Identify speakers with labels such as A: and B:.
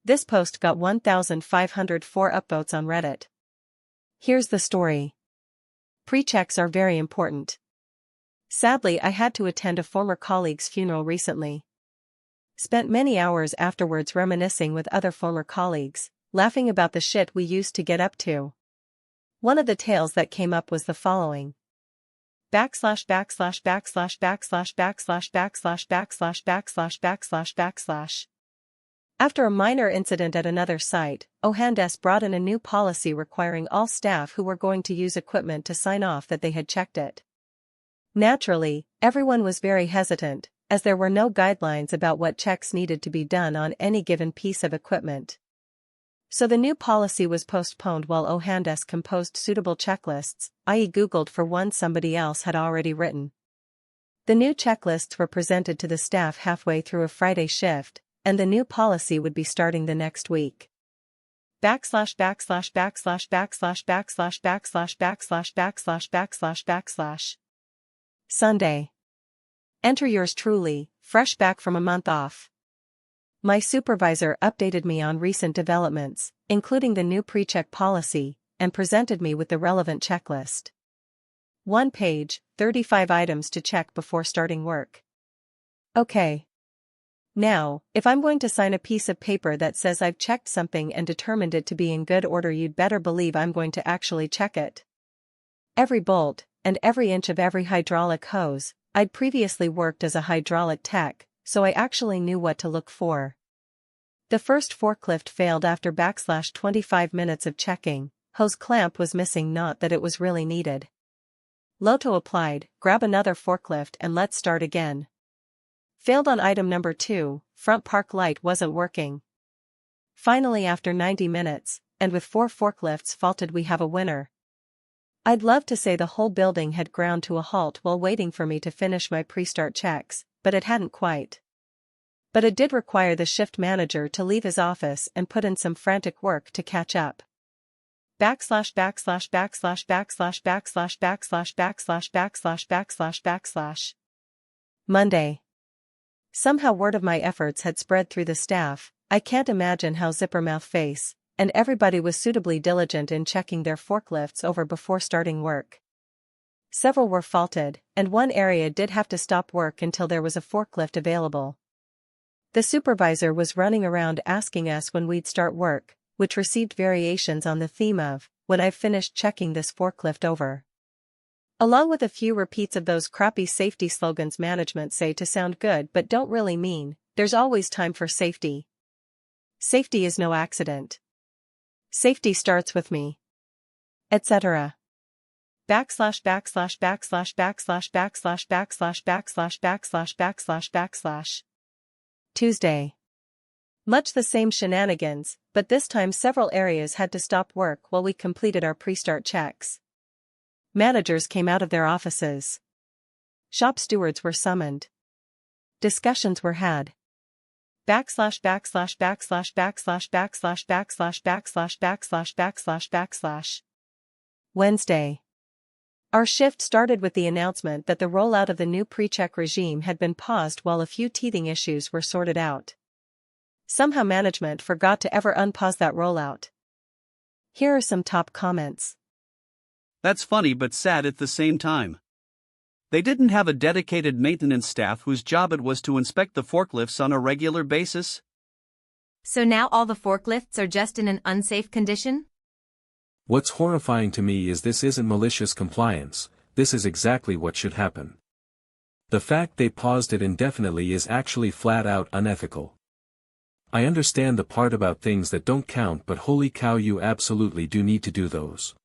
A: This post got 1,504 upvotes on Reddit. Here's the story. Pre-checks are very important. Sadly, I had to attend a former colleague's funeral recently. Spent many hours afterwards reminiscing with other former colleagues, laughing about the shit we used to get up to. One of the tales that came up was the following. // After a minor incident at another site, Ohandes brought in a new policy requiring all staff who were going to use equipment to sign off that they had checked it. Naturally, everyone was very hesitant, as there were no guidelines about what checks needed to be done on any given piece of equipment. So the new policy was postponed while Ohandes composed suitable checklists, i.e. Googled for one somebody else had already written. The new checklists were presented to the staff halfway through a Friday shift, and the new policy would be starting the next week. // Sunday. Enter yours truly, fresh back from a month off. My supervisor updated me on recent developments, including the new pre-check policy, and presented me with the relevant checklist. 1 page, 35 items to check before starting work. Okay. Now, if I'm going to sign a piece of paper that says I've checked something and determined it to be in good order, you'd better believe I'm going to actually check it. Every bolt, and every inch of every hydraulic hose. I'd previously worked as a hydraulic tech, so I actually knew what to look for. The first forklift failed after / 25 minutes of checking. Hose clamp was missing, not that it was really needed. Loto applied, grab another forklift and let's start again. Failed on item number 2, front park light wasn't working. Finally, after 90 minutes, and with 4 forklifts faulted, we have a winner. I'd love to say the whole building had ground to a halt while waiting for me to finish my pre-start checks, but it hadn't quite. But it did require the shift manager to leave his office and put in some frantic work to catch up. / Monday. Somehow word of my efforts had spread through the staff. I can't imagine how Zippermouth face, and everybody was suitably diligent in checking their forklifts over before starting work. Several were faulted, and one area did have to stop work until there was a forklift available. The supervisor was running around asking us when we'd start work, which received variations on the theme of, "When I've finished checking this forklift over." Along with a few repeats of those crappy safety slogans management say to sound good but don't really mean, "There's always time for safety. Safety is no accident. Safety starts with me." Etc. // Tuesday. Much the same shenanigans, but this time several areas had to stop work while we completed our pre-start checks. Managers came out of their offices. Shop stewards were summoned. Discussions were had. / Wednesday. Our shift started with the announcement that the rollout of the new pre-check regime had been paused while a few teething issues were sorted out. Somehow management forgot to ever unpause that rollout. Here are some top comments.
B: That's funny but sad at the same time. They didn't have a dedicated maintenance staff whose job it was to inspect the forklifts on a regular basis.
C: So now all the forklifts are just in an unsafe condition?
D: What's horrifying to me is this isn't malicious compliance, this is exactly what should happen. The fact they paused it indefinitely is actually flat out unethical. I understand the part about things that don't count, but holy cow, you absolutely do need to do those.